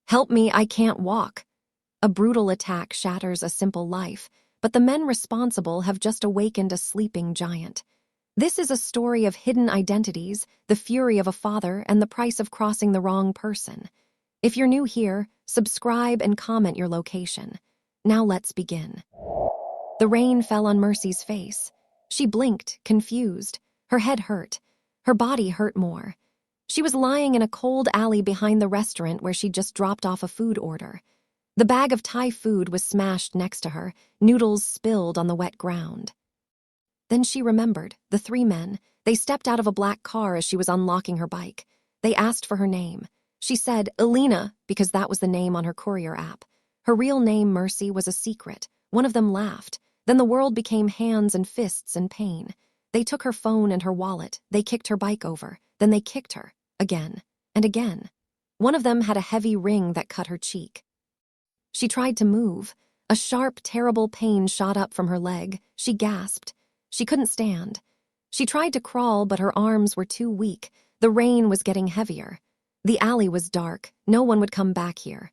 Help me, I can't walk. A brutal attack shatters a simple life, but the men responsible have just awakened a sleeping giant. This is a story of hidden identities, the fury of a father, and the price of crossing the wrong person. If you're new here, subscribe and comment your location. Now let's begin. The rain fell on Mercy's face. She blinked, confused. Her head hurt. Her body hurt more. She was lying in a cold alley behind the restaurant where she'd just dropped off a food order. The bag of Thai food was smashed next to her, noodles spilled on the wet ground. Then she remembered, the three men. They stepped out of a black car as she was unlocking her bike. They asked for her name. She said, Elena, because that was the name on her courier app. Her real name, Mercy, was a secret. One of them laughed. Then the world became hands and fists in pain. They took her phone and her wallet. They kicked her bike over. Then they kicked her. Again. And again. One of them had a heavy ring that cut her cheek. She tried to move. A sharp, terrible pain shot up from her leg. She gasped. She couldn't stand. She tried to crawl, but her arms were too weak. The rain was getting heavier. The alley was dark. No one would come back here.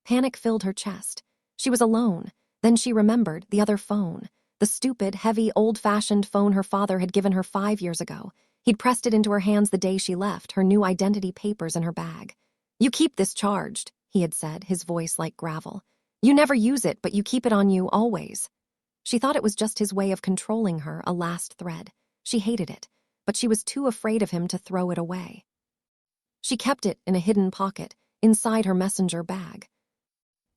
Panic filled her chest. She was alone. Then she remembered the other phone. The stupid, heavy, old-fashioned phone her father had given her 5 years ago. He'd pressed it into her hands the day she left, her new identity papers in her bag. You keep this charged, he had said, his voice like gravel. You never use it, but you keep it on you always. She thought it was just his way of controlling her, a last thread. She hated it, but she was too afraid of him to throw it away. She kept it in a hidden pocket, inside her messenger bag.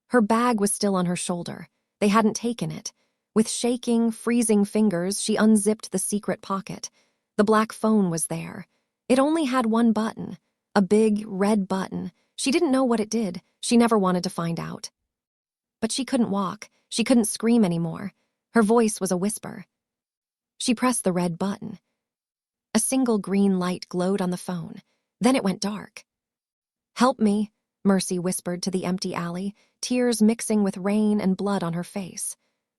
Her bag was still on her shoulder. They hadn't taken it. With shaking, freezing fingers, she unzipped the secret pocket. The black phone was there. It only had one button, a big, red button. She didn't know what it did. She never wanted to find out. But she couldn't walk. She couldn't scream anymore. Her voice was a whisper. She pressed the red button. A single green light glowed on the phone. Then it went dark. Help me, Mercy whispered to the empty alley, tears mixing with rain and blood on her face.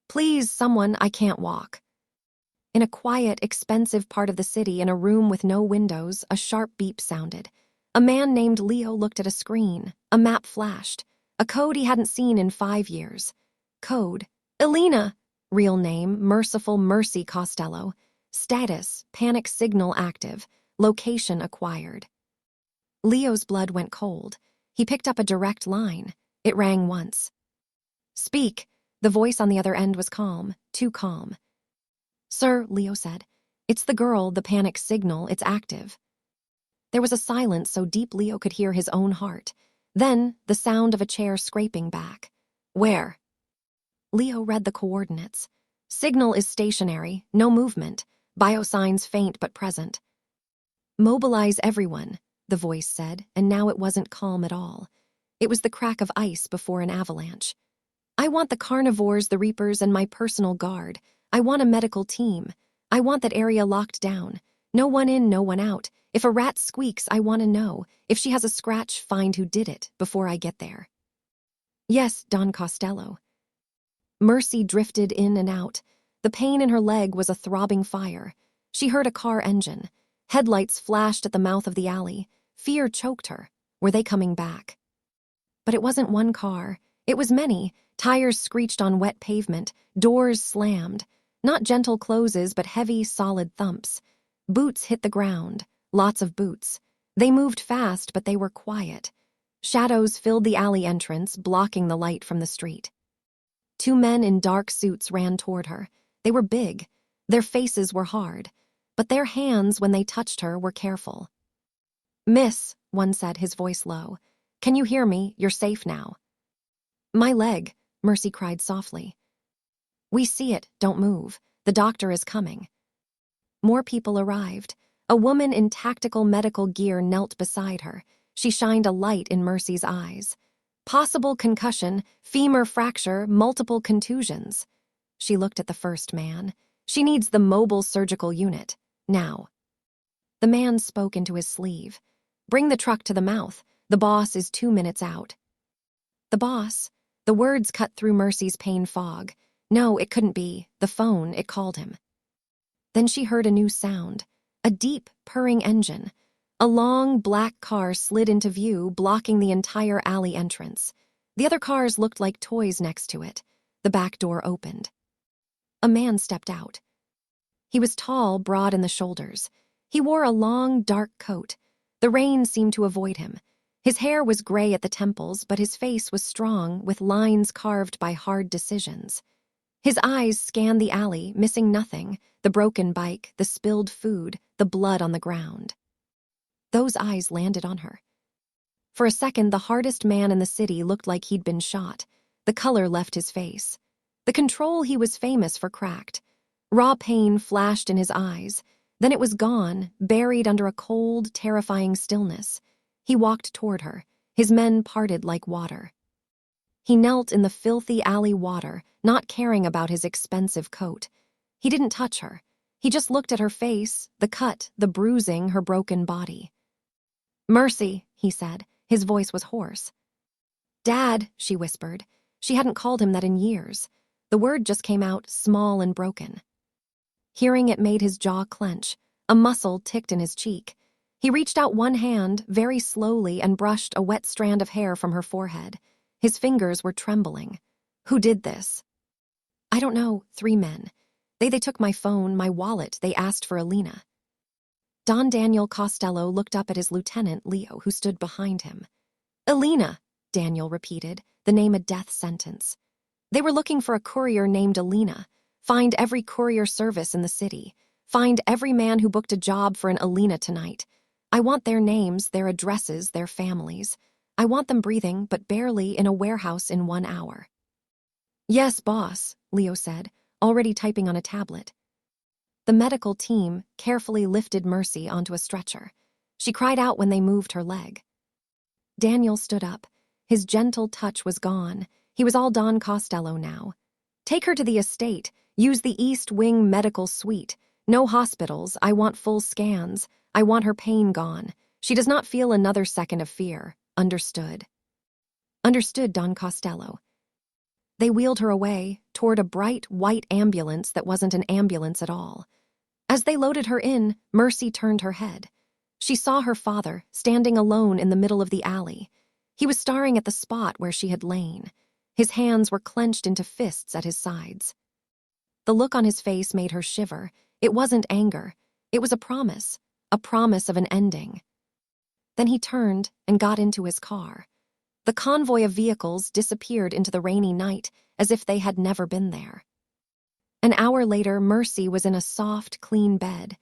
Please, someone, I can't walk. In a quiet, expensive part of the city, in a room with no windows, a sharp beep sounded. A man named Leo looked at a screen. A map flashed. A code he hadn't seen in 5 years. Code. Elena. Real name, Merciful Mercy Costello. Status, panic signal active. Location acquired. Leo's blood went cold. He picked up a direct line. It rang once. Speak. The voice on the other end was calm, too calm. Sir, Leo said, it's the girl, the panic signal, it's active. There was a silence so deep Leo could hear his own heart. Then, the sound of a chair scraping back. Where? Leo read the coordinates. Signal is stationary, no movement. Biosigns faint but present. Mobilize everyone, the voice said, and now it wasn't calm at all. It was the crack of ice before an avalanche. I want the carnivores, the reapers, and my personal guard. I want a medical team. I want that area locked down. No one in, no one out. If a rat squeaks, I want to know. If she has a scratch, find who did it before I get there. Yes, Don Costello. Mercy drifted in and out. The pain in her leg was a throbbing fire. She heard a car engine. Headlights flashed at the mouth of the alley. Fear choked her. Were they coming back? But it wasn't one car. It was many. Tires screeched on wet pavement. Doors slammed. Not gentle closes, but heavy, solid thumps. Boots hit the ground. Lots of boots. They moved fast, but they were quiet. Shadows filled the alley entrance, blocking the light from the street. 2 men in dark suits ran toward her. They were big. Their faces were hard. But their hands, when they touched her, were careful. Miss, one said, his voice low. Can you hear me? You're safe now. My leg, Mercy cried softly. We see it. Don't move. The doctor is coming. More people arrived. A woman in tactical medical gear knelt beside her. She shined a light in Mercy's eyes. Possible concussion, femur fracture, multiple contusions. She looked at the first man. She needs the mobile surgical unit. Now. The man spoke into his sleeve. Bring the truck to the mouth. The boss is 2 minutes out. The boss? The words cut through Mercy's pain fog. No, it couldn't be. The phone, it called him. Then she heard a new sound. A deep, purring engine. A long, black car slid into view, blocking the entire alley entrance. The other cars looked like toys next to it. The back door opened. A man stepped out. He was tall, broad in the shoulders. He wore a long, dark coat. The rain seemed to avoid him. His hair was gray at the temples, but his face was strong, with lines carved by hard decisions. His eyes scanned the alley, missing nothing: the broken bike, the spilled food, the blood on the ground. Those eyes landed on her. For a second, the hardest man in the city looked like he'd been shot. The color left his face. The control he was famous for cracked. Raw pain flashed in his eyes. Then it was gone, buried under a cold, terrifying stillness. He walked toward her. His men parted like water. He knelt in the filthy alley water, not caring about his expensive coat. He didn't touch her. He just looked at her face, the cut, the bruising, her broken body. "Mercy," he said. His voice was hoarse. "Dad," she whispered. She hadn't called him that in years. The word just came out, small and broken. Hearing it made his jaw clench. A muscle ticked in his cheek. He reached out one hand, very slowly, and brushed a wet strand of hair from her forehead. His fingers were trembling. "Who did this?" "I don't know. 3 men. They took my phone, my wallet. They asked for Alina." Don Daniel Costello looked up at his lieutenant, Leo, who stood behind him. "Alina," Daniel repeated, the name a death sentence. "They were looking for a courier named Alina. Find every courier service in the city. Find every man who booked a job for an Alina tonight. I want their names, their addresses, their families. I want them breathing, but barely, in a warehouse in 1 hour." "Yes, boss," Leo said, already typing on a tablet. The medical team carefully lifted Mercy onto a stretcher. She cried out when they moved her leg. Daniel stood up. His gentle touch was gone. He was all Don Costello now. "Take her to the estate. Use the East Wing medical suite. No hospitals. I want full scans. I want her pain gone. She does not feel another second of fear. Understood." "Understood, Don Costello." They wheeled her away, toward a bright, white ambulance that wasn't an ambulance at all. As they loaded her in, Mercy turned her head. She saw her father, standing alone in the middle of the alley. He was staring at the spot where she had lain. His hands were clenched into fists at his sides. The look on his face made her shiver. It wasn't anger. It was a promise of an ending. Then he turned and got into his car. The convoy of vehicles disappeared into the rainy night as if they had never been there. An hour later, Mercy was in a soft, clean bed.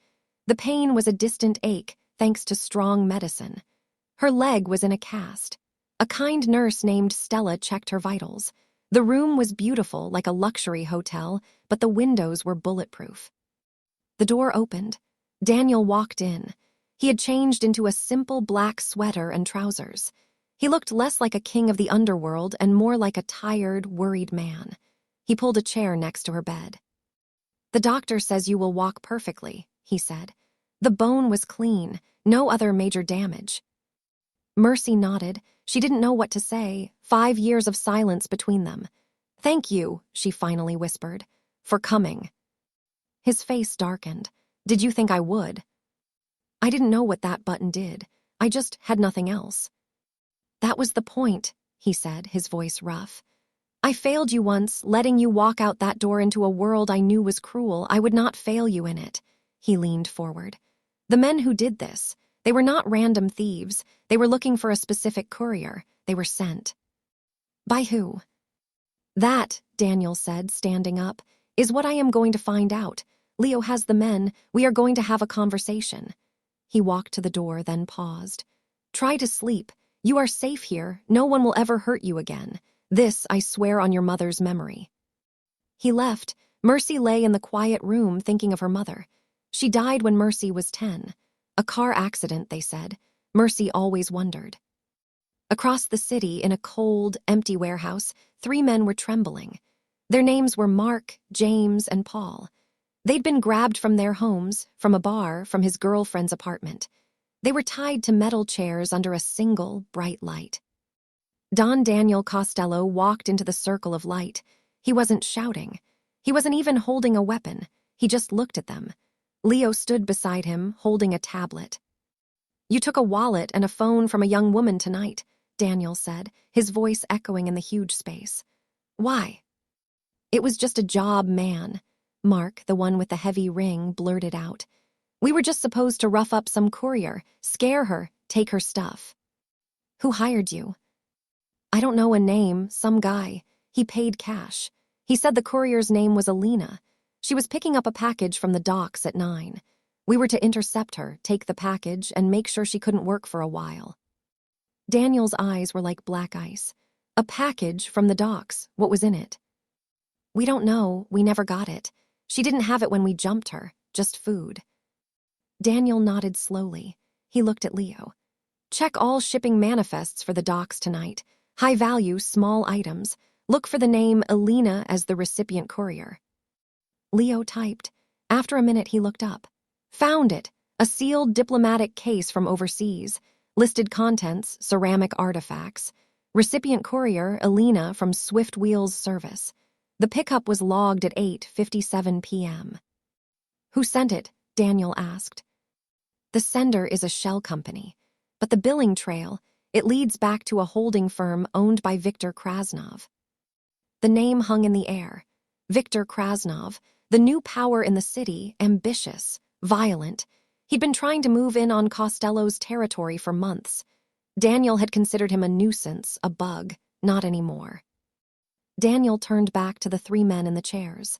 The pain was a distant ache, thanks to strong medicine. Her leg was in a cast. A kind nurse named Stella checked her vitals. The room was beautiful, like a luxury hotel, but the windows were bulletproof. The door opened. Daniel walked in. He had changed into a simple black sweater and trousers. He looked less like a king of the underworld and more like a tired, worried man. He pulled a chair next to her bed. "The doctor says you will walk perfectly," he said. "The bone was clean, no other major damage." Mercy nodded. She didn't know what to say. 5 years of silence between them. "Thank you," she finally whispered, "for coming." His face darkened. "Did you think I would?" "I didn't know what that button did. I just had nothing else." "That was the point," he said, his voice rough. "I failed you once, letting you walk out that door into a world I knew was cruel. I would not fail you in it." He leaned forward. "The men who did this, they were not random thieves. They were looking for a specific courier. They were sent." "By who?" "That," Daniel said, standing up, "is what I am going to find out. Leo has the men. We are going to have a conversation." He walked to the door, then paused. "Try to sleep. You are safe here. No one will ever hurt you again. This I swear on your mother's memory." He left. Mercy lay in the quiet room thinking of her mother. She died when Mercy was 10. A car accident, they said. Mercy always wondered. Across the city, in a cold, empty warehouse, 3 men were trembling. Their names were Mark, James, and Paul. They'd been grabbed from their homes, from a bar, from his girlfriend's apartment. They were tied to metal chairs under a single, bright light. Don Daniel Costello walked into the circle of light. He wasn't shouting. He wasn't even holding a weapon. He just looked at them. Leo stood beside him, holding a tablet. You took a wallet and a phone from a young woman tonight, Daniel said, his voice echoing in the huge space. Why? It was just a job, man. Mark, the one with the heavy ring, blurted out. We were just supposed to rough up some courier, scare her, take her stuff. Who hired you? I don't know a name, some guy. He paid cash. He said the courier's name was Alina. She was picking up a package from the docks at 9. We were to intercept her, take the package, and make sure she couldn't work for a while. Daniel's eyes were like black ice. A package from the docks. What was in it? We don't know. We never got it. She didn't have it when we jumped her. Just food. Daniel nodded slowly. He looked at Leo. Check all shipping manifests for the docks tonight. High value, small items. Look for the name Alina as the recipient courier. Leo typed. After a minute, he looked up. Found it. A sealed diplomatic case from overseas. Listed contents, ceramic artifacts. Recipient courier, Alina from Swift Wheels Service. The pickup was logged at 8:57 p.m. Who sent it? Daniel asked. The sender is a shell company. But the billing trail, it leads back to a holding firm owned by Viktor Krasnov. The name hung in the air. Viktor Krasnov, the new power in the city, ambitious, violent. He'd been trying to move in on Costello's territory for months. Daniel had considered him a nuisance, a bug, not anymore. Daniel turned back to the 3 men in the chairs.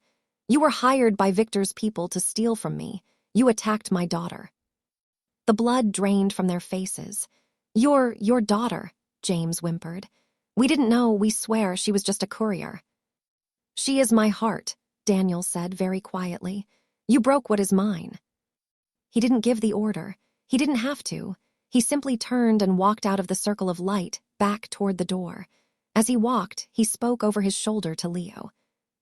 You were hired by Victor's people to steal from me. You attacked my daughter. The blood drained from their faces. Your daughter, James whimpered. We didn't know, we swear, she was just a courier. She is my heart, Daniel said very quietly. You broke what is mine. He didn't give the order. He didn't have to. He simply turned and walked out of the circle of light, back toward the door. As he walked, he spoke over his shoulder to Leo.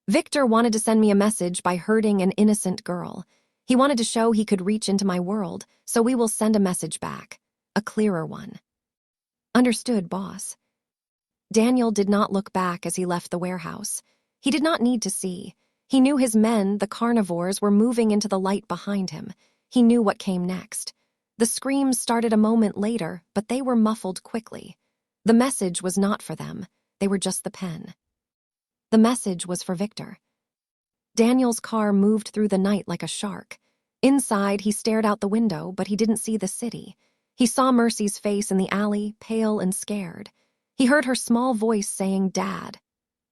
Victor wanted to send me a message by hurting an innocent girl. He wanted to show he could reach into my world, so we will send a message back. A clearer one. Understood, boss. Daniel did not look back as he left the warehouse. He did not need to see. He knew his men, the carnivores, were moving into the light behind him. He knew what came next. The screams started a moment later, but they were muffled quickly. The message was not for them. They were just the pen. The message was for Victor. Daniel's car moved through the night like a shark. Inside, he stared out the window, but he didn't see the city. He saw Mercy's face in the alley, pale and scared. He heard her small voice saying, Dad.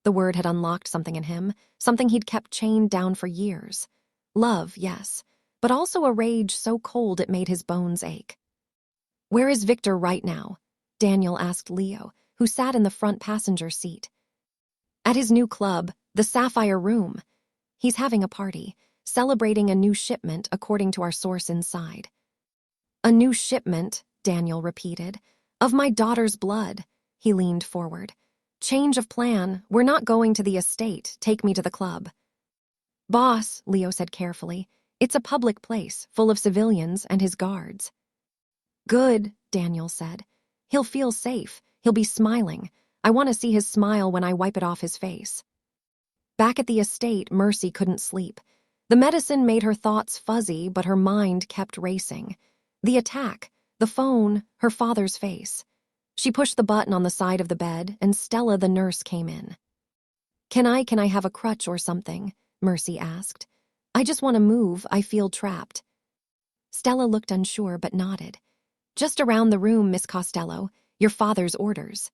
The word had unlocked something in him, something he'd kept chained down for years. Love, yes, but also a rage so cold it made his bones ache. Where is Victor right now? Daniel asked Leo, who sat in the front passenger seat. At his new club, the Sapphire Room. He's having a party, celebrating a new shipment according to our source inside. A new shipment, Daniel repeated. Of my daughter's blood. He leaned forward. Change of plan. We're not going to the estate. Take me to the club. Boss, Leo said carefully. It's a public place, full of civilians and his guards. Good, Daniel said. He'll feel safe. He'll be smiling. I want to see his smile when I wipe it off his face. Back at the estate, Mercy couldn't sleep. The medicine made her thoughts fuzzy, but her mind kept racing. The attack, the phone, her father's face. She pushed the button on the side of the bed, and Stella, the nurse, came in. Can I have a crutch or something? Mercy asked. I just want to move. I feel trapped. Stella looked unsure, but nodded. Just around the room, Miss Costello. Your father's orders.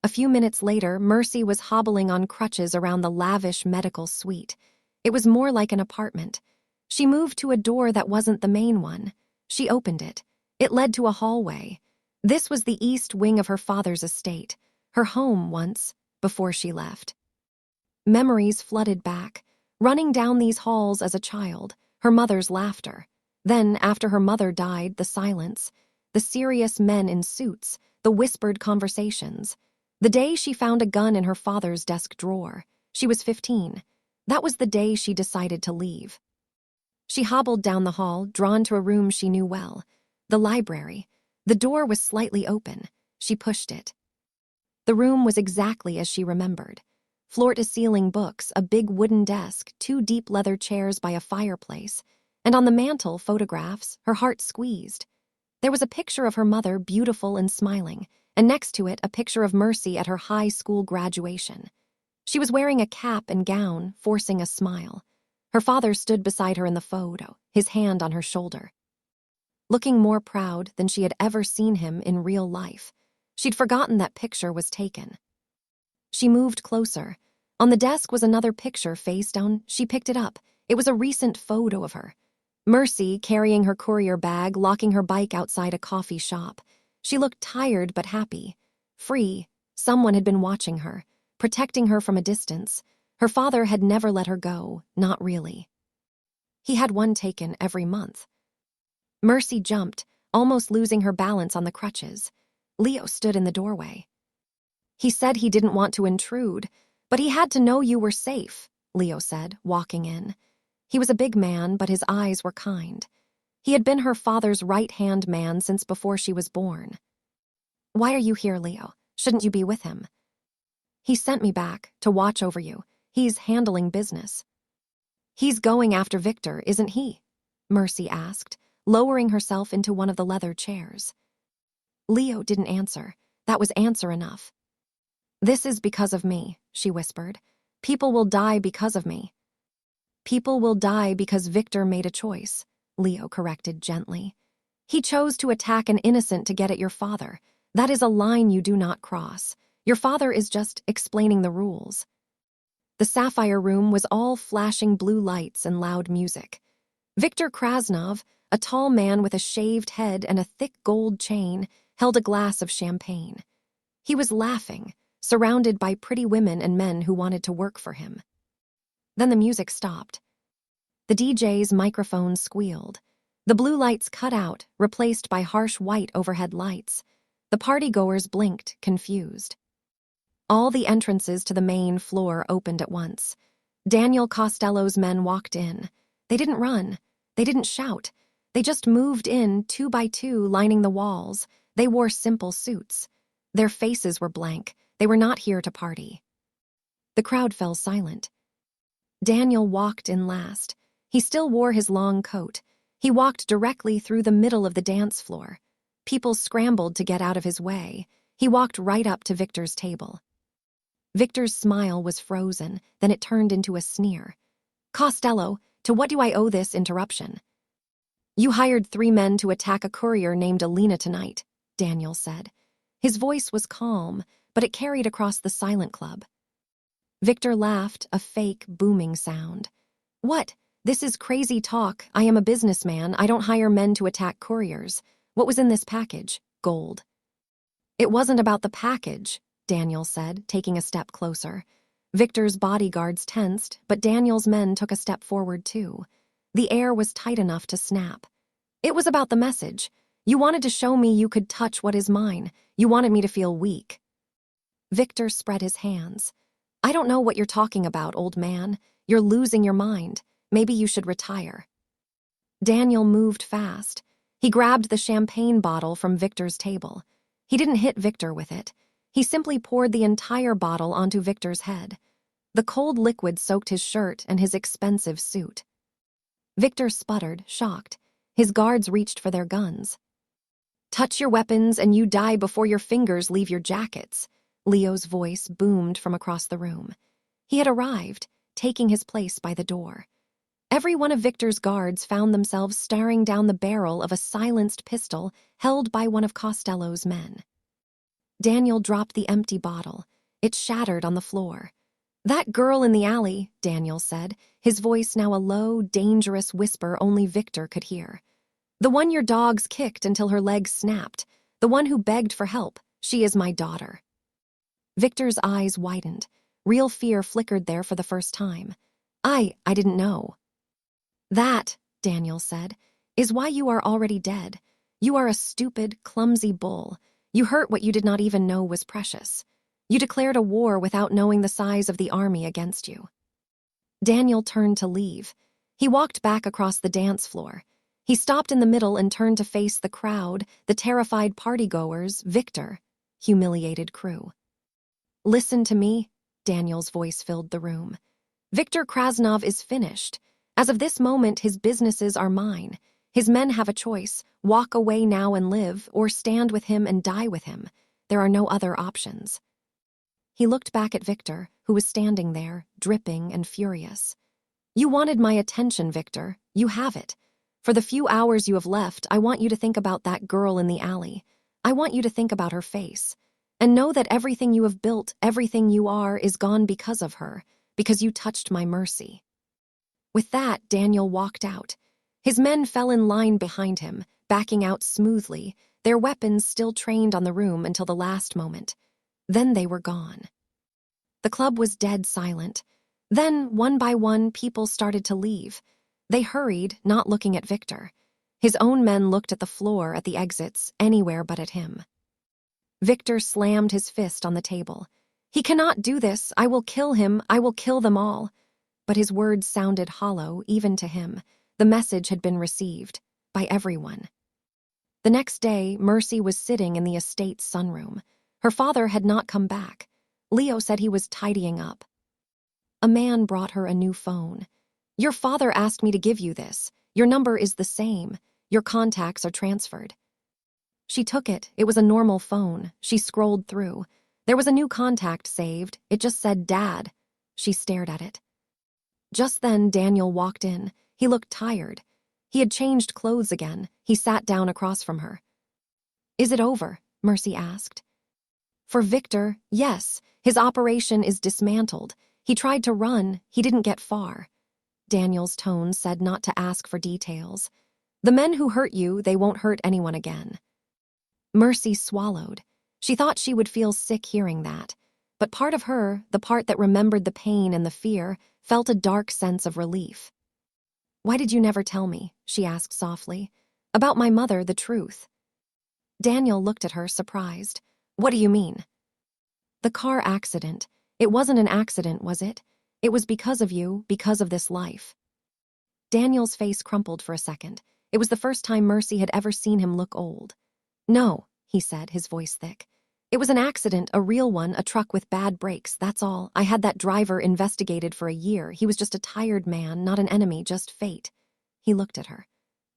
A few minutes later, Mercy was hobbling on crutches around the lavish medical suite. It was more like an apartment. She moved to a door that wasn't the main one. She opened it. It led to a hallway. This was the east wing of her father's estate, her home once, before she left. Memories flooded back, running down these halls as a child, her mother's laughter. Then, after her mother died, the silence, the serious men in suits, the whispered conversations. The day she found a gun in her father's desk drawer. She was 15. That was the day she decided to leave. She hobbled down the hall, drawn to a room she knew well. The library. The door was slightly open. She pushed it. The room was exactly as she remembered. Floor-to-ceiling books, a big wooden desk, 2 deep leather chairs by a fireplace, and on the mantel, photographs, her heart squeezed. There was a picture of her mother, beautiful and smiling, and next to it a picture of Mercy at her high school graduation. She was wearing a cap and gown, forcing a smile. Her father stood beside her in the photo, his hand on her shoulder, looking more proud than she had ever seen him in real life. She'd forgotten that picture was taken. She moved closer. On the desk was another picture face down. She picked it up. It was a recent photo of her. Mercy carrying her courier bag, locking her bike outside a coffee shop. She looked tired but happy. Free. Someone had been watching her, protecting her from a distance. Her father had never let her go, not really. He had one taken every month. Mercy jumped, almost losing her balance on the crutches. Leo stood in the doorway. He said he didn't want to intrude, but he had to know you were safe, Leo said, walking in. He was a big man, but his eyes were kind. He had been her father's right-hand man since before she was born. Why are you here, Leo? Shouldn't you be with him? He sent me back to watch over you. He's handling business. He's going after Victor, isn't he? Mercy asked, lowering herself into one of the leather chairs. Leo didn't answer. That was answer enough. This is because of me, she whispered. People will die because of me. People will die because Victor made a choice, Leo corrected gently. He chose to attack an innocent to get at your father. That is a line you do not cross. Your father is just explaining the rules. The Sapphire Room was all flashing blue lights and loud music. Victor Krasnov, a tall man with a shaved head and a thick gold chain, held a glass of champagne. He was laughing, surrounded by pretty women and men who wanted to work for him. Then the music stopped. The DJ's microphone squealed. The blue lights cut out, replaced by harsh white overhead lights. The partygoers blinked, confused. All the entrances to the main floor opened at once. Daniel Costello's men walked in. They didn't run. They didn't shout. They just moved in, 2 by 2, lining the walls. They wore simple suits. Their faces were blank. They were not here to party. The crowd fell silent. Daniel walked in last. He still wore his long coat. He walked directly through the middle of the dance floor. People scrambled to get out of his way. He walked right up to Victor's table. Victor's smile was frozen, then it turned into a sneer. Costello, to what do I owe this interruption? You hired 3 men to attack a courier named Alina tonight, Daniel said. His voice was calm, but it carried across the silent club. Victor laughed, a fake, booming sound. What? This is crazy talk. I am a businessman. I don't hire men to attack couriers. What was in this package? Gold. It wasn't about the package, Daniel said, taking a step closer. Victor's bodyguards tensed, but Daniel's men took a step forward too. The air was tight enough to snap. It was about the message. You wanted to show me you could touch what is mine. You wanted me to feel weak. Victor spread his hands. I don't know what you're talking about, old man. You're losing your mind. Maybe you should retire. Daniel moved fast. He grabbed the champagne bottle from Victor's table. He didn't hit Victor with it. He simply poured the entire bottle onto Victor's head. The cold liquid soaked his shirt and his expensive suit. Victor sputtered, shocked. His guards reached for their guns. Touch your weapons and you die before your fingers leave your jackets. Leo's voice boomed from across the room. He had arrived, taking his place by the door. Every one of Victor's guards found themselves staring down the barrel of a silenced pistol held by one of Costello's men. Daniel dropped the empty bottle. It shattered on the floor. That girl in the alley, Daniel said, his voice now a low, dangerous whisper only Victor could hear. The one your dogs kicked until her legs snapped. The one who begged for help. She is my daughter. Victor's eyes widened. Real fear flickered there for the first time. I didn't know. That, Daniel said, is why you are already dead. You are a stupid, clumsy bull. You hurt what you did not even know was precious. You declared a war without knowing the size of the army against you. Daniel turned to leave. He walked back across the dance floor. He stopped in the middle and turned to face the crowd, the terrified partygoers, Victor, humiliated crew. Listen to me, Daniel's voice filled the room. Victor Krasnov is finished. As of this moment, his businesses are mine. His men have a choice: walk away now and live, or stand with him and die with him. There are no other options. He looked back at Victor, who was standing there, dripping and furious. You wanted my attention, Victor. You have it. For the few hours you have left, I want you to think about that girl in the alley. I want you to think about her face. And know that everything you have built, everything you are, is gone because of her, because you touched my mercy. With that, Daniel walked out. His men fell in line behind him, backing out smoothly, their weapons still trained on the room until the last moment. Then they were gone. The club was dead silent. Then, one by one, people started to leave. They hurried, not looking at Victor. His own men looked at the floor, at the exits, anywhere but at him. Victor slammed his fist on the table. He cannot do this. I will kill him. I will kill them all. But his words sounded hollow, even to him. The message had been received by everyone. The next day, Mercy was sitting in the estate's sunroom. Her father had not come back. Leo said he was tidying up. A man brought her a new phone. Your father asked me to give you this. Your number is the same. Your contacts are transferred. She took it. It was a normal phone. She scrolled through. There was a new contact saved. It just said Dad. She stared at it. Just then, Daniel walked in. He looked tired. He had changed clothes again. He sat down across from her. Is it over? Mercy asked. For Victor, yes. His operation is dismantled. He tried to run. He didn't get far. Daniel's tone said not to ask for details. The men who hurt you, they won't hurt anyone again. Mercy swallowed. She thought she would feel sick hearing that. But part of her, the part that remembered the pain and the fear, felt a dark sense of relief. Why did you never tell me? She asked softly. About my mother, the truth. Daniel looked at her, surprised. What do you mean? The car accident. It wasn't an accident, was it? It was because of you, because of this life. Daniel's face crumpled for a second. It was the first time Mercy had ever seen him look old. No, he said, his voice thick. It was an accident, a real one, a truck with bad brakes, that's all. I had that driver investigated for a year. He was just a tired man, not an enemy, just fate. He looked at her.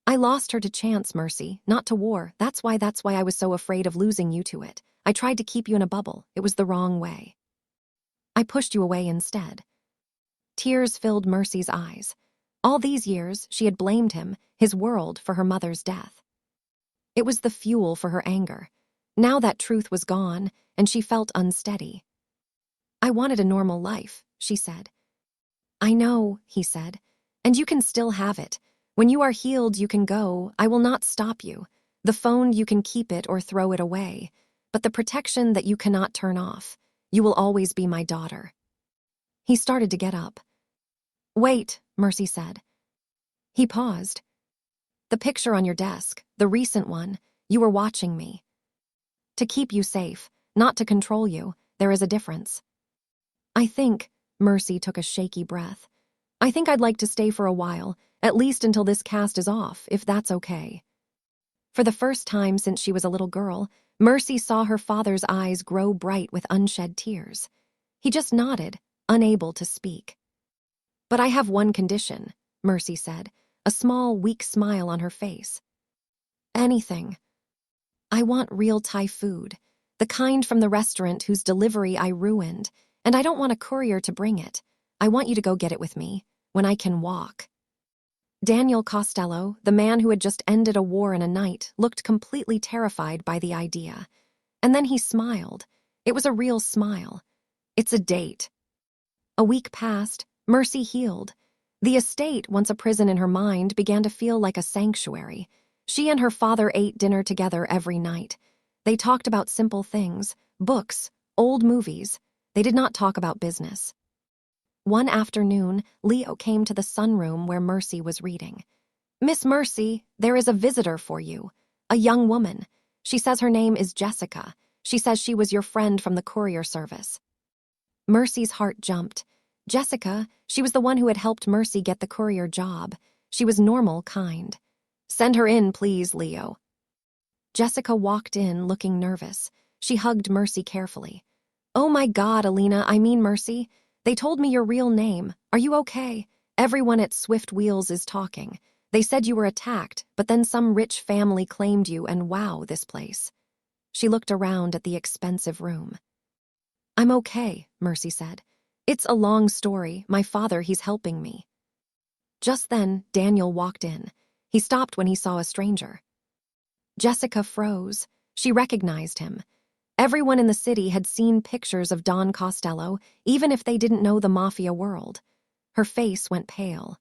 I lost her to chance, Mercy, not to war. That's why I was so afraid of losing you to it. I tried to keep you in a bubble. It was the wrong way. I pushed you away instead. Tears filled Mercy's eyes. All these years, she had blamed him, his world, for her mother's death. It was the fuel for her anger. Now that truth was gone, and she felt unsteady. I wanted a normal life, she said. I know, he said, and you can still have it. When you are healed, you can go. I will not stop you. The phone, you can keep it or throw it away. But the protection that you cannot turn off. You will always be my daughter. He started to get up. Wait, Mercy said. He paused. The picture on your desk, the recent one, you were watching me. To keep you safe, not to control you, there is a difference. I think, Mercy took a shaky breath, I think I'd like to stay for a while, at least until this cast is off, if that's okay. For the first time since she was a little girl, Mercy saw her father's eyes grow bright with unshed tears. He just nodded, unable to speak. But I have one condition, Mercy said, a small, weak smile on her face. Anything. I want real Thai food, the kind from the restaurant whose delivery I ruined, and I don't want a courier to bring it. I want you to go get it with me, when I can walk. Daniel Costello, the man who had just ended a war in a night, looked completely terrified by the idea. And then he smiled. It was a real smile. It's a date. A week passed. Mercy healed. The estate, once a prison in her mind, began to feel like a sanctuary. She and her father ate dinner together every night. They talked about simple things, books, old movies. They did not talk about business. One afternoon, Leo came to the sunroom where Mercy was reading. Miss Mercy, there is a visitor for you. A young woman. She says her name is Jessica. She says she was your friend from the courier service. Mercy's heart jumped. Jessica, she was the one who had helped Mercy get the courier job. She was normal, kind. Send her in, please, Leo. Jessica walked in, looking nervous. She hugged Mercy carefully. Oh my God, Alina, I mean Mercy. They told me your real name. Are you okay? Everyone at Swift Wheels is talking. They said you were attacked, but then some rich family claimed you, and wow, this place." She looked around at the expensive room. "I'm okay," Mercy said. "It's a long story. My father, he's helping me." Just then, Daniel walked in. He stopped when he saw a stranger. Jessica froze. She recognized him. Everyone in the city had seen pictures of Don Costello, even if they didn't know the Mafia world. Her face went pale.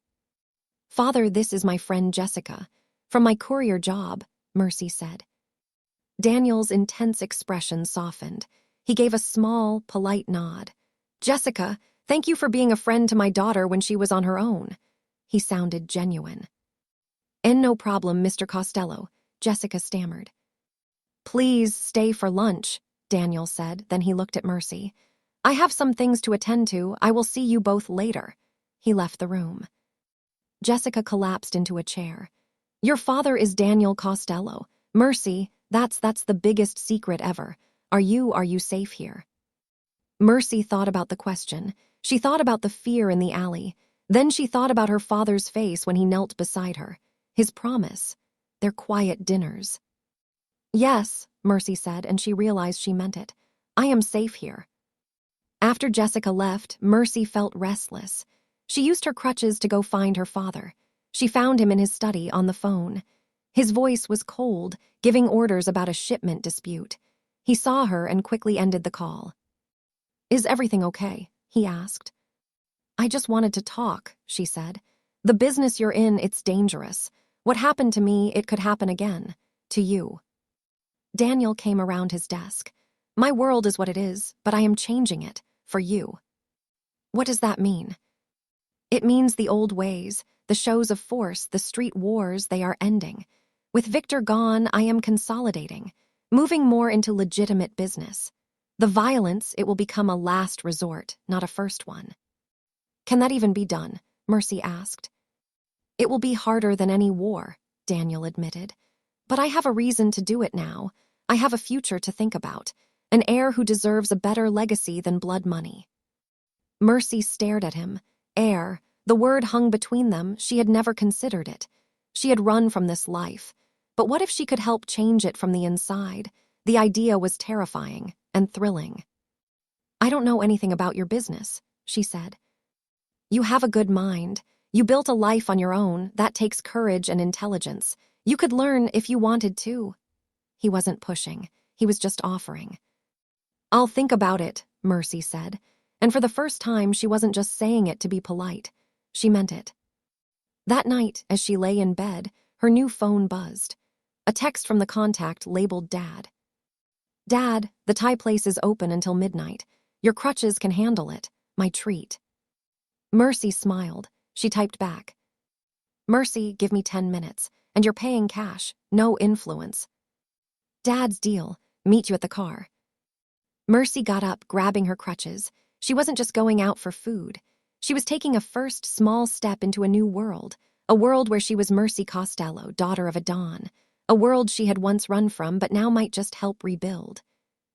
"Father, this is my friend Jessica. From my courier job," Mercy said. Daniel's intense expression softened. He gave a small, polite nod. "Jessica, thank you for being a friend to my daughter when she was on her own." He sounded genuine. "And no problem, Mr. Costello," Jessica stammered. "Please stay for lunch," Daniel said. Then he looked at Mercy. "I have some things to attend to. I will see you both later." He left the room. Jessica collapsed into a chair. "Your father is Daniel Costello. Mercy, that's the biggest secret ever. Are you safe here?" Mercy thought about the question. She thought about the fear in the alley. Then she thought about her father's face when he knelt beside her. His promise. Their quiet dinners. "Yes," Mercy said, and she realized she meant it. "I am safe here." After Jessica left, Mercy felt restless. She used her crutches to go find her father. She found him in his study on the phone. His voice was cold, giving orders about a shipment dispute. He saw her and quickly ended the call. "Is everything okay?" he asked. "I just wanted to talk," she said. "The business you're in, it's dangerous. What happened to me, it could happen again. To you." Daniel came around his desk. "My world is what it is, but I am changing it. For you." "What does that mean?" "It means the old ways, the shows of force, the street wars, they are ending. With Victor gone, I am consolidating, moving more into legitimate business. The violence, it will become a last resort, not a first one." "Can that even be done?" Mercy asked. "It will be harder than any war," Daniel admitted. "But I have a reason to do it now. I have a future to think about, an heir who deserves a better legacy than blood money." Mercy stared at him. Heir, the word hung between them. She had never considered it. She had run from this life. But what if she could help change it from the inside? The idea was terrifying and thrilling. "I don't know anything about your business," she said. "You have a good mind. You built a life on your own. That takes courage and intelligence. You could learn if you wanted to." He wasn't pushing. He was just offering. "I'll think about it," Mercy said. And for the first time, she wasn't just saying it to be polite. She meant it. That night, as she lay in bed, her new phone buzzed. A text from the contact labeled Dad. "Dad, the Thai place is open until midnight. Your crutches can handle it. My treat." Mercy smiled. She typed back. "Mercy, give me 10 minutes. And you're paying cash. No influence." "Dad's deal. Meet you at the car." Mercy got up, grabbing her crutches. She wasn't just going out for food. She was taking a first small step into a new world, a world where she was Mercy Costello, daughter of a Don, a world she had once run from but now might just help rebuild.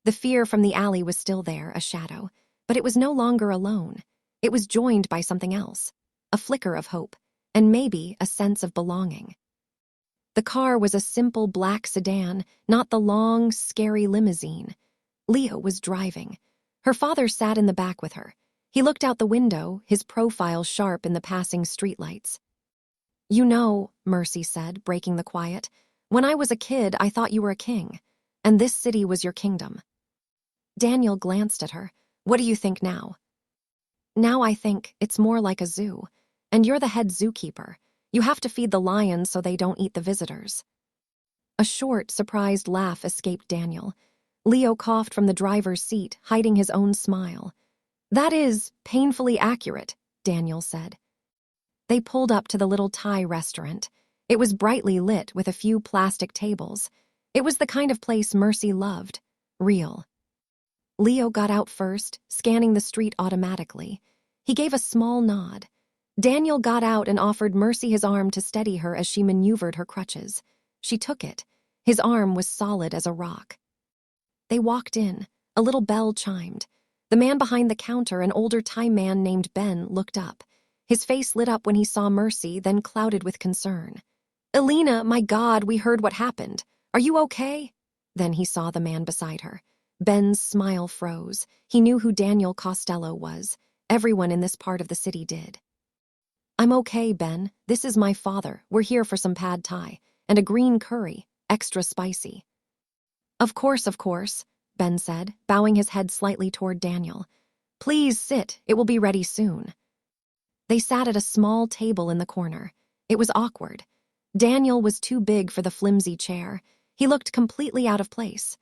The fear from the alley was still there, a shadow, but it was no longer alone. It was joined by something else, a flicker of hope, and maybe a sense of belonging. The car was a simple black sedan, not the long, scary limousine. Leo was driving. Her father sat in the back with her. He looked out the window, his profile sharp in the passing streetlights. "You know," Mercy said, breaking the quiet, "when I was a kid, I thought you were a king, and this city was your kingdom." Daniel glanced at her. "What do you think now?" "Now I think it's more like a zoo, and you're the head zookeeper. You have to feed the lions so they don't eat the visitors." A short, surprised laugh escaped Daniel. Leo coughed from the driver's seat, hiding his own smile. "That is painfully accurate," Daniel said. They pulled up to the little Thai restaurant. It was brightly lit with a few plastic tables. It was the kind of place Mercy loved. Real. Leo got out first, scanning the street automatically. He gave a small nod. Daniel got out and offered Mercy his arm to steady her as she maneuvered her crutches. She took it. His arm was solid as a rock. They walked in. A little bell chimed. The man behind the counter, an older Thai man named Ben, looked up. His face lit up when he saw Mercy, then clouded with concern. "Elena, my God, we heard what happened. Are you okay?" Then he saw the man beside her. Ben's smile froze. He knew who Daniel Costello was. Everyone in this part of the city did. "I'm okay, Ben. This is my father. We're here for some pad thai and a green curry, extra spicy." Of course," Ben said, bowing his head slightly toward Daniel. "Please sit. It will be ready soon." They sat at a small table in the corner. It was awkward. Daniel was too big for the flimsy chair. He looked completely out of place.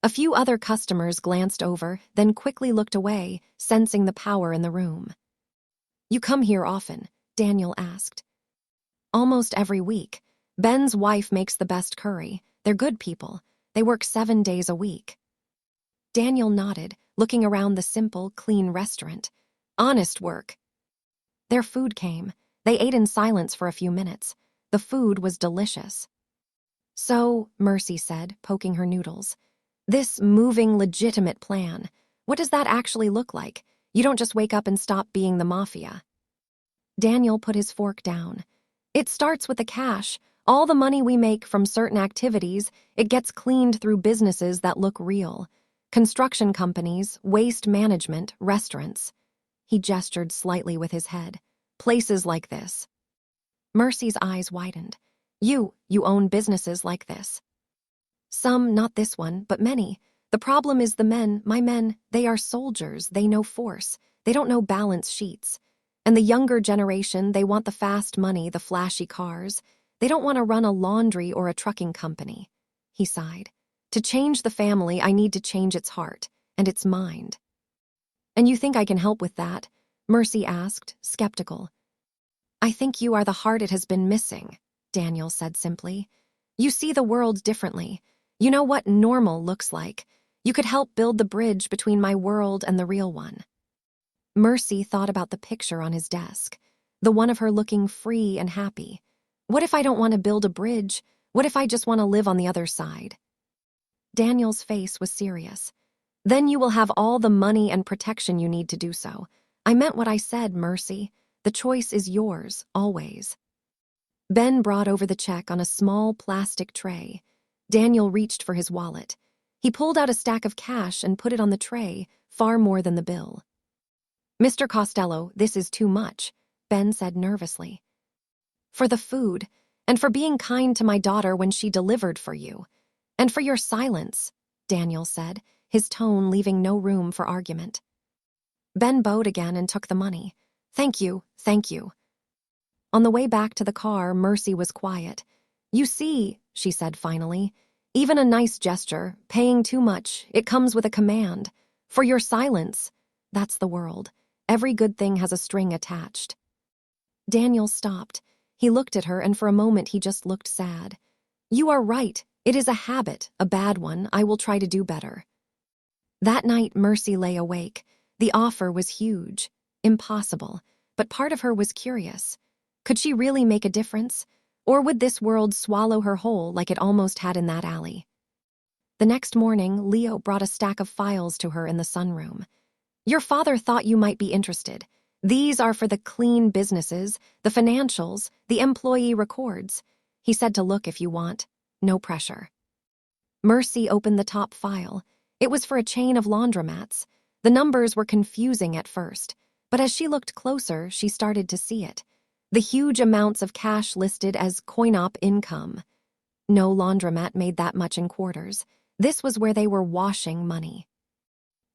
A few other customers glanced over, then quickly looked away, sensing the power in the room. "You come here often?" Daniel asked. "Almost every week. Ben's wife makes the best curry. They're good people. They work 7 days a week." Daniel nodded, looking around the simple, clean restaurant. Honest work. Their food came. They ate in silence for a few minutes. The food was delicious. "So," Mercy said, poking her noodles, "this moving, legitimate plan, what does that actually look like? You don't just wake up and stop being the Mafia." Daniel put his fork down. "It starts with the cash. All the money we make from certain activities, it gets cleaned through businesses that look real. Construction companies, waste management, restaurants." He gestured slightly with his head. "Places like this." Mercy's eyes widened. You own businesses like this." "Some, not this one, but many. The problem is the men, my men, they are soldiers, they know force. They don't know balance sheets. And the younger generation, they want the fast money, the flashy cars. They don't want to run a laundry or a trucking company." He sighed. "To change the family, I need to change its heart, and its mind." "And you think I can help with that?" Mercy asked, skeptical. "I think you are the heart it has been missing," Daniel said simply. "You see the world differently. You know what normal looks like. You could help build the bridge between my world and the real one." Mercy thought about the picture on his desk, the one of her looking free and happy. What if I don't want to build a bridge? What if I just want to live on the other side? Daniel's face was serious. "Then you will have all the money and protection you need to do so. I meant what I said, Mercy. The choice is yours, always." Ben brought over the check on a small plastic tray. Daniel reached for his wallet. He pulled out a stack of cash and put it on the tray, far more than the bill. "Mr. Costello, this is too much," Ben said nervously. "For the food, and for being kind to my daughter when she delivered for you. And for your silence," Daniel said, his tone leaving no room for argument. Ben bowed again and took the money. Thank you. On the way back to the car, Mercy was quiet. "You see," she said finally, "even a nice gesture, paying too much, it comes with a command. For your silence, that's the world. Every good thing has a string attached." Daniel stopped. He looked at her, and for a moment he just looked sad. "You are right. It is a habit, a bad one. I will try to do better." That night, Mercy lay awake. The offer was huge, impossible, but part of her was curious. Could she really make a difference? Or would this world swallow her whole like it almost had in that alley? The next morning, Leo brought a stack of files to her in the sunroom. "Your father thought you might be interested. These are for the clean businesses, the financials, the employee records. He said to look if you want. No pressure." Mercy opened the top file. It was for a chain of laundromats. The numbers were confusing at first, but as she looked closer, she started to see it. The huge amounts of cash listed as coin-op income. No laundromat made that much in quarters. This was where they were washing money.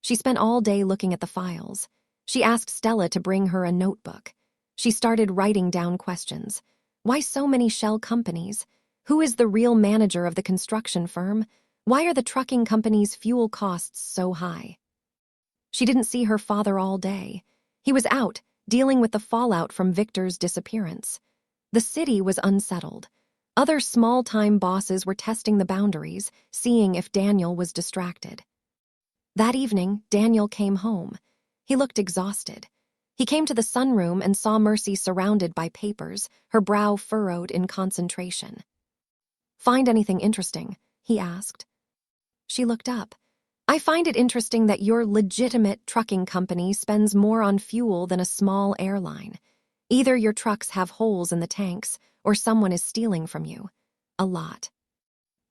She spent all day looking at the files. She asked Stella to bring her a notebook. She started writing down questions. Why so many shell companies? Who is the real manager of the construction firm? Why are the trucking companies' fuel costs so high? She didn't see her father all day. He was out, dealing with the fallout from Victor's disappearance. The city was unsettled. Other small-time bosses were testing the boundaries, seeing if Daniel was distracted. That evening, Daniel came home. He looked exhausted. He came to the sunroom and saw Mercy surrounded by papers, her brow furrowed in concentration. "Find anything interesting?" he asked. She looked up. "I find it interesting that your legitimate trucking company spends more on fuel than a small airline. Either your trucks have holes in the tanks, or someone is stealing from you. A lot.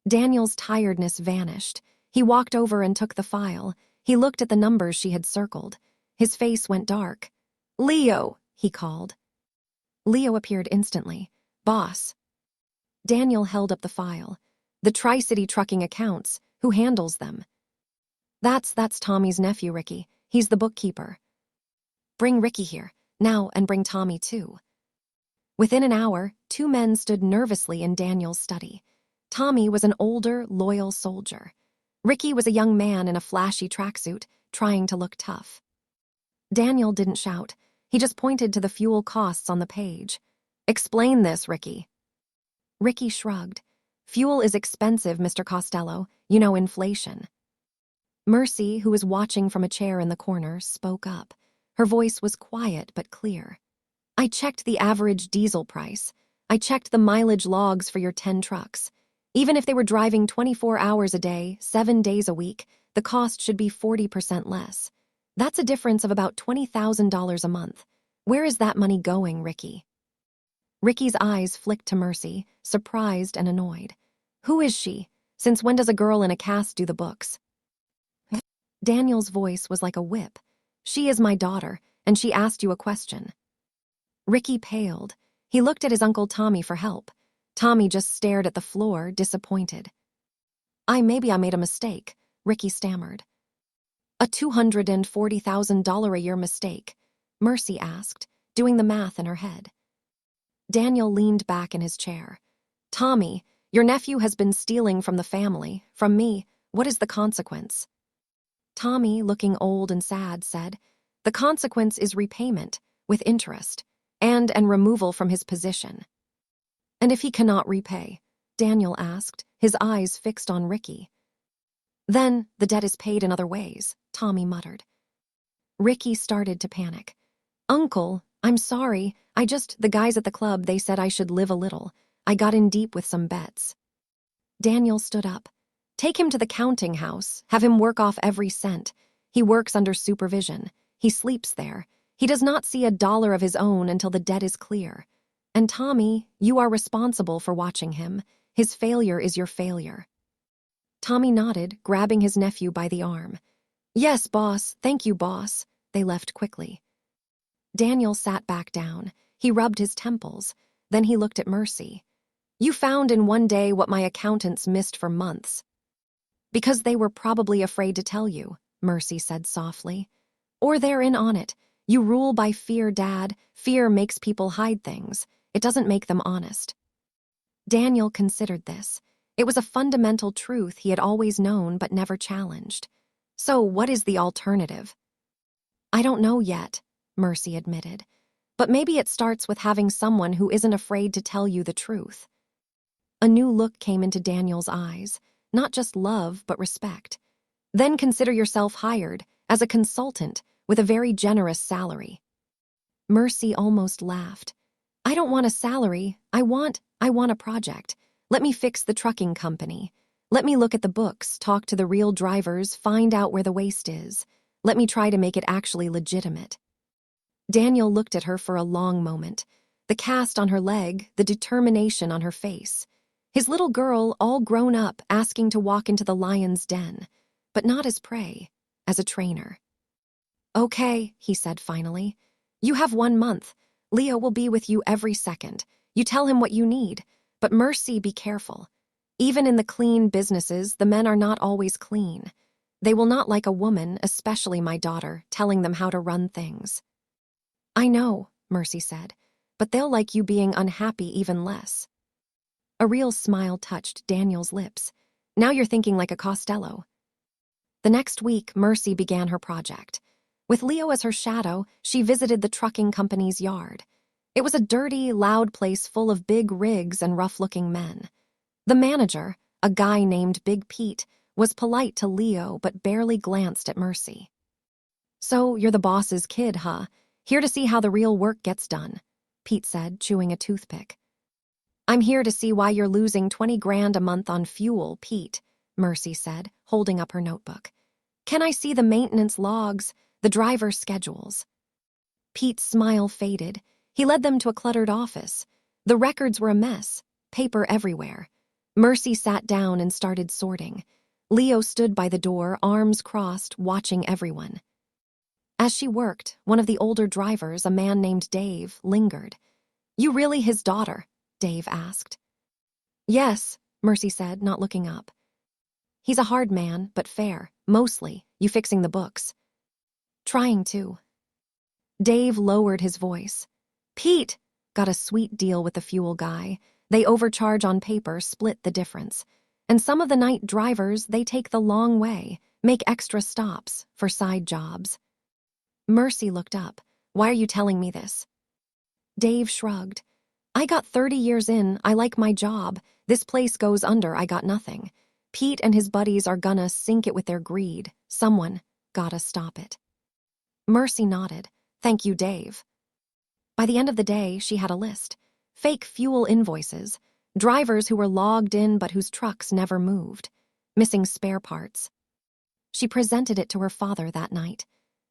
Daniel's tiredness vanished. He walked over and took the file. He looked at the numbers she had circled. His face went dark. "Leo," he called. Leo appeared instantly. "Boss." Daniel held up the file. "The Tri-City Trucking accounts. Who handles them?" That's Tommy's nephew, Ricky. He's the bookkeeper." "Bring Ricky here, now, and bring Tommy too." Within an hour, two men stood nervously in Daniel's study. Tommy was an older, loyal soldier. Ricky was a young man in a flashy tracksuit, trying to look tough. Daniel didn't shout. He just pointed to the fuel costs on the page. "Explain this, Ricky." Ricky shrugged. "Fuel is expensive, Mr. Costello. You know, inflation." Mercy, who was watching from a chair in the corner, spoke up. Her voice was quiet but clear. "I checked the average diesel price. I checked the mileage logs for your 10 trucks. Even if they were driving 24 hours a day, 7 days a week, the cost should be 40% less. That's a difference of about $20,000 a month. Where is that money going, Ricky?" Ricky's eyes flicked to Mercy, surprised and annoyed. "Who is she? Since when does a girl in a cast do the books?" Daniel's voice was like a whip. "She is my daughter, and she asked you a question." Ricky paled. He looked at his Uncle Tommy for help. Tommy just stared at the floor, disappointed. Maybe I made a mistake," Ricky stammered. "A $240,000 a year mistake?" Mercy asked, doing the math in her head. Daniel leaned back in his chair. "Tommy, your nephew has been stealing from the family, from me. What is the consequence?" Tommy, looking old and sad, said, "The consequence is repayment, with interest, and removal from his position." "And if he cannot repay?" Daniel asked, his eyes fixed on Ricky. "Then the debt is paid in other ways," Tommy muttered. Ricky started to panic. "Uncle, I'm sorry. The guys at the club, they said I should live a little. I got in deep with some bets." Daniel stood up. "Take him to the counting house. Have him work off every cent. He works under supervision. He sleeps there. He does not see a dollar of his own until the debt is clear. And Tommy, you are responsible for watching him. His failure is your failure." Tommy nodded, grabbing his nephew by the arm. "Yes, boss. Thank you, boss." They left quickly. Daniel sat back down. He rubbed his temples. Then he looked at Mercy. "You found in one day what my accountants missed for months." "Because they were probably afraid to tell you," Mercy said softly. "Or they're in on it. You rule by fear, Dad. Fear makes people hide things. It doesn't make them honest." Daniel considered this. It was a fundamental truth he had always known but never challenged. "So what is the alternative?" "I don't know yet," Mercy admitted. "But maybe it starts with having someone who isn't afraid to tell you the truth." A new look came into Daniel's eyes, not just love but respect. "Then consider yourself hired, as a consultant, with a very generous salary." Mercy almost laughed. "I don't want a salary. I want a project. Let me fix the trucking company. Let me look at the books, talk to the real drivers, find out where the waste is. Let me try to make it actually legitimate." Daniel looked at her for a long moment. The cast on her leg, the determination on her face. His little girl, all grown up, asking to walk into the lion's den, but not as prey, as a trainer. "Okay," he said finally. "You have 1 month. Leo will be with you every second. You tell him what you need. But Mercy, be careful. Even in the clean businesses, the men are not always clean. They will not like a woman, especially my daughter, telling them how to run things." "I know," Mercy said, "but they'll like you being unhappy even less." A real smile touched Daniel's lips. "Now you're thinking like a Costello." The next week, Mercy began her project. With Leo as her shadow, she visited the trucking company's yard. It was a dirty, loud place full of big rigs and rough-looking men. The manager, a guy named Big Pete, was polite to Leo but barely glanced at Mercy. "So you're the boss's kid, huh? Here to see how the real work gets done," Pete said, chewing a toothpick. "I'm here to see why you're losing 20 grand a month on fuel, Pete," Mercy said, holding up her notebook. "Can I see the maintenance logs, the driver schedules?" Pete's smile faded. He led them to a cluttered office. The records were a mess, paper everywhere. Mercy sat down and started sorting. Leo stood by the door, arms crossed, watching everyone. As she worked, one of the older drivers, a man named Dave, lingered. "You really his daughter?" Dave asked. "Yes," Mercy said, not looking up. "He's a hard man, but fair, mostly. You fixing the books?" "Trying to." Dave lowered his voice. "Pete got a sweet deal with the fuel guy. They overcharge on paper, split the difference. And some of the night drivers, they take the long way, make extra stops for side jobs." Mercy looked up. "Why are you telling me this?" Dave shrugged. "I got 30 years in, I like my job. This place goes under, I got nothing. Pete and his buddies are gonna sink it with their greed. Someone gotta stop it." Mercy nodded. "Thank you, Dave." By the end of the day, she had a list. Fake fuel invoices, drivers who were logged in but whose trucks never moved, missing spare parts. She presented it to her father that night.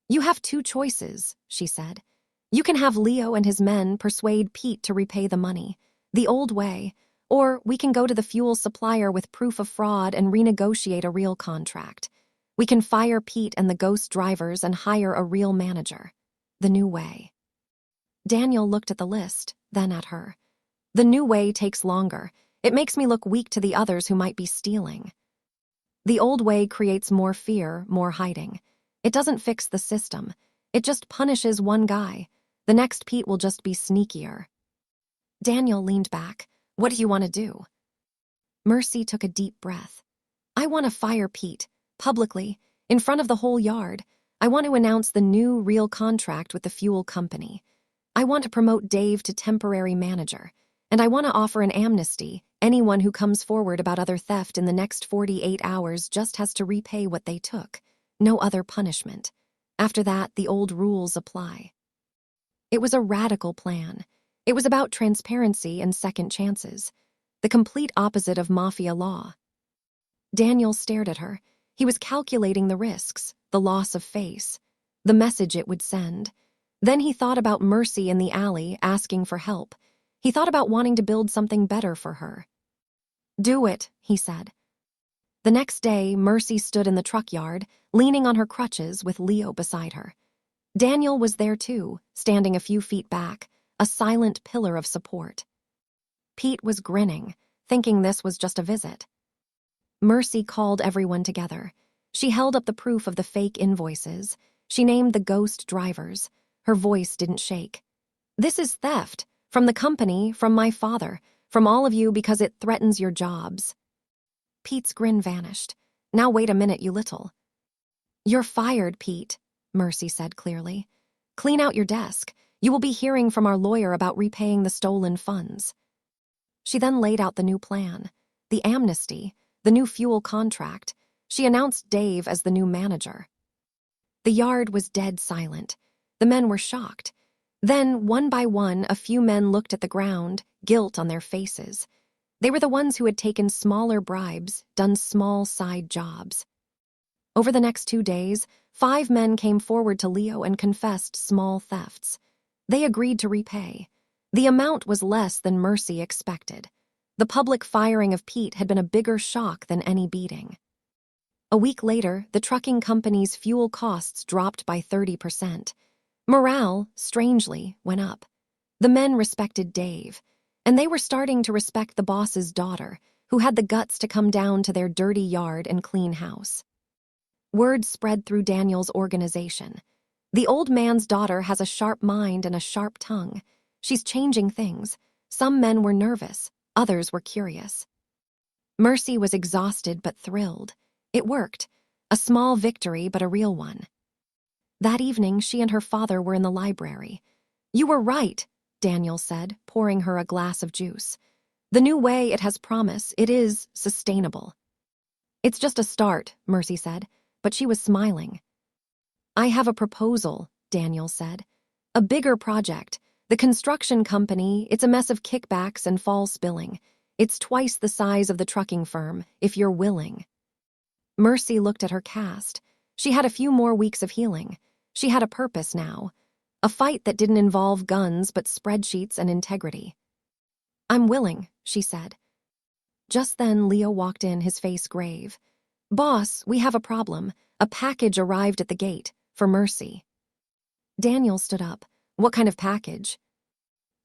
"You have two choices," she said. "You can have Leo and his men persuade Pete to repay the money, the old way, or we can go to the fuel supplier with proof of fraud and renegotiate a real contract. We can fire Pete and the ghost drivers and hire a real manager. The new way." Daniel looked at the list, then at her. "The new way takes longer. It makes me look weak to the others who might be stealing. The old way creates more fear, more hiding. It doesn't fix the system. It just punishes one guy. The next Pete will just be sneakier." Daniel leaned back. "What do you want to do?" Mercy took a deep breath. "I want to fire Pete, publicly, in front of the whole yard. I want to announce the new, real contract with the fuel company. I want to promote Dave to temporary manager. And I want to offer an amnesty. Anyone who comes forward about other theft in the next 48 hours just has to repay what they took. No other punishment. After that, the old rules apply." It was a radical plan. It was about transparency and second chances. The complete opposite of Mafia law. Daniel stared at her. He was calculating the risks, the loss of face, the message it would send. Then he thought about Mercy in the alley, asking for help. He thought about wanting to build something better for her. "Do it," he said. The next day, Mercy stood in the truck yard, leaning on her crutches with Leo beside her. Daniel was there too, standing a few feet back, a silent pillar of support. Pete was grinning, thinking this was just a visit. Mercy called everyone together. She held up the proof of the fake invoices. She named the ghost drivers. Her voice didn't shake. "This is theft. From the company, from my father, from all of you because it threatens your jobs." Pete's grin vanished. "Now wait a minute, you little." "You're fired, Pete," Mercy said clearly. "Clean out your desk. You will be hearing from our lawyer about repaying the stolen funds." She then laid out the new plan, the amnesty, the new fuel contract. She announced Dave as the new manager. The yard was dead silent. The men were shocked. Then, one by one, a few men looked at the ground, guilt on their faces. They were the ones who had taken smaller bribes, done small side jobs. Over the next 2 days, 5 men came forward to Leo and confessed small thefts. They agreed to repay. The amount was less than Mercy expected. The public firing of Pete had been a bigger shock than any beating. A week later, the trucking company's fuel costs dropped by 30%. Morale, strangely, went up. The men respected Dave, and they were starting to respect the boss's daughter, who had the guts to come down to their dirty yard and clean house. Word spread through Daniel's organization. "The old man's daughter has a sharp mind and a sharp tongue. She's changing things." Some men were nervous, others were curious. Mercy was exhausted but thrilled. It worked. A small victory, but a real one. That evening, she and her father were in the library. "You were right," Daniel said, pouring her a glass of juice. "The new way, it has promise. It is sustainable." "It's just a start," Mercy said, but she was smiling. "I have a proposal," Daniel said. "A bigger project. The construction company, it's a mess of kickbacks and false billing. It's twice the size of the trucking firm, if you're willing." Mercy looked at her cast. She had a few more weeks of healing. She had a purpose now. a fight that didn't involve guns but spreadsheets and integrity. "I'm willing," she said. Just then, Leo walked in, his face grave. "Boss, we have a problem. A package arrived at the gate, for Mercy." Daniel stood up. "What kind of package?"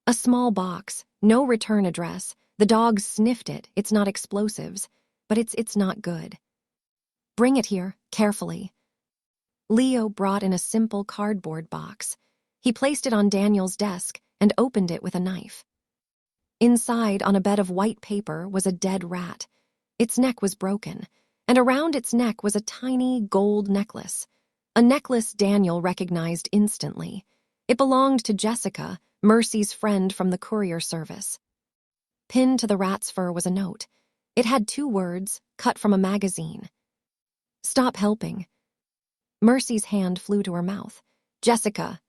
"A small box, no return address. The dogs sniffed it. It's not explosives, but it's not good." "Bring it here, carefully." Leo brought in a simple cardboard box. He placed it on Daniel's desk and opened it with a knife. Inside, on a bed of white paper, was a dead rat. Its neck was broken, and around its neck was a tiny gold necklace. A necklace Daniel recognized instantly. It belonged to Jessica, Mercy's friend from the courier service. Pinned to the rat's fur was a note. It had 2 words, cut from a magazine. "Stop helping." Mercy's hand flew to her mouth. "Jessica."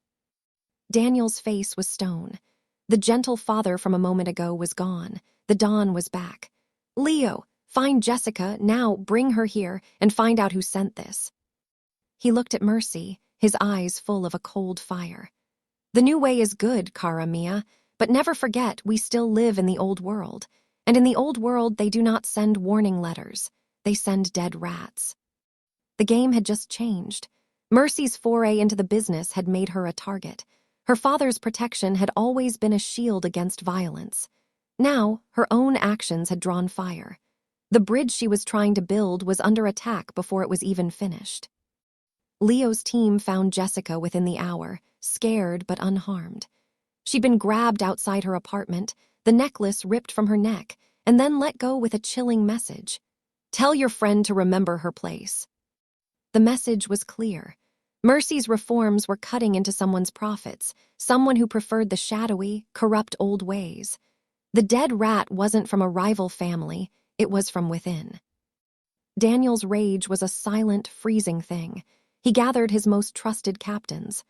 Daniel's face was stone. The gentle father from a moment ago was gone. The dawn was back. "Leo, find Jessica, now, bring her here, and find out who sent this." He looked at Mercy, his eyes full of a cold fire. "The new way is good, cara mia, but never forget we still live in the old world. And in the old world they do not send warning letters. They send dead rats." The game had just changed. Mercy's foray into the business had made her a target. Her father's protection had always been a shield against violence. Now, her own actions had drawn fire. The bridge she was trying to build was under attack before it was even finished. Leo's team found Jessica within the hour, scared but unharmed. She'd been grabbed outside her apartment, the necklace ripped from her neck, and then let go with a chilling message. "Tell your friend to remember her place." The message was clear. Mercy's reforms were cutting into someone's profits, someone who preferred the shadowy, corrupt old ways. The dead rat wasn't from a rival family, it was from within. Daniel's rage was a silent, freezing thing. He gathered his most trusted captains.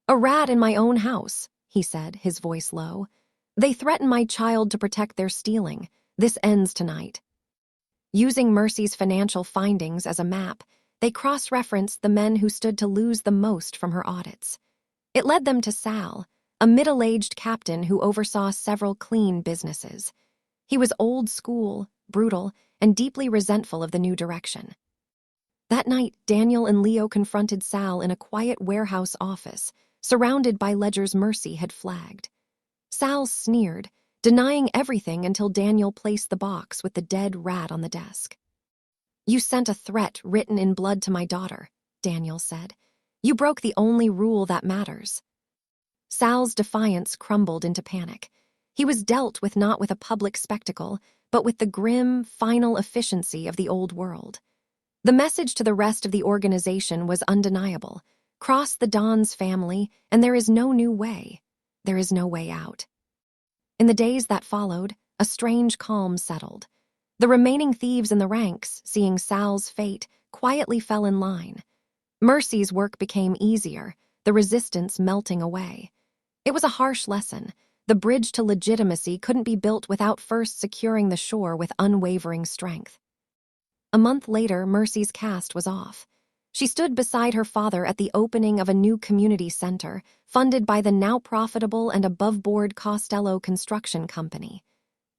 "A rat in my own house," he said, his voice low. "They threaten my child to protect their stealing. This ends tonight." Using Mercy's financial findings as a map, they cross-referenced the men who stood to lose the most from her audits. It led them to Sal, a middle-aged captain who oversaw several clean businesses. He was old school, brutal, and deeply resentful of the new direction. That night, Daniel and Leo confronted Sal in a quiet warehouse office, surrounded by ledgers Mercy had flagged. Sal sneered, denying everything until Daniel placed the box with the dead rat on the desk. "You sent a threat written in blood to my daughter," Daniel said. "You broke the only rule that matters." Sal's defiance crumbled into panic. He was dealt with not with a public spectacle, but with the grim, final efficiency of the old world. The message to the rest of the organization was undeniable. Cross the Don's family, and there is no new way. There is no way out. In the days that followed, a strange calm settled. The remaining thieves in the ranks, seeing Sal's fate, quietly fell in line. Mercy's work became easier, the resistance melting away. It was a harsh lesson. The bridge to legitimacy couldn't be built without first securing the shore with unwavering strength. A month later, Mercy's cast was off. She stood beside her father at the opening of a new community center, funded by the now profitable and above-board Costello Construction Company.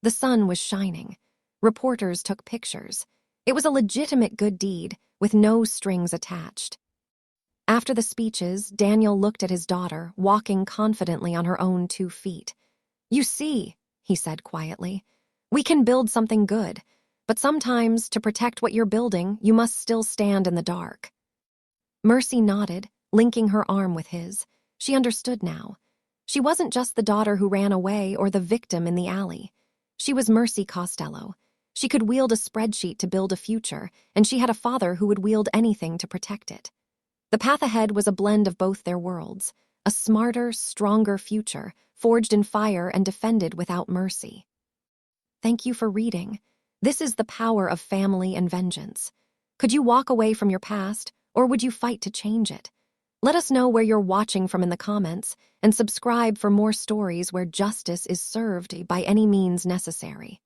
The sun was shining. Reporters took pictures. It was a legitimate good deed, with no strings attached. After the speeches, Daniel looked at his daughter, walking confidently on her own 2 feet. "You see," he said quietly, "we can build something good, but sometimes, to protect what you're building, you must still stand in the dark." Mercy nodded, linking her arm with his. She understood now. She wasn't just the daughter who ran away or the victim in the alley. She was Mercy Costello. She could wield a spreadsheet to build a future, and she had a father who would wield anything to protect it. The path ahead was a blend of both their worlds, a smarter, stronger future, forged in fire and defended without mercy. Thank you for reading. This is the power of family and vengeance. Could you walk away from your past, or would you fight to change it? Let us know where you're watching from in the comments, and subscribe for more stories where justice is served by any means necessary.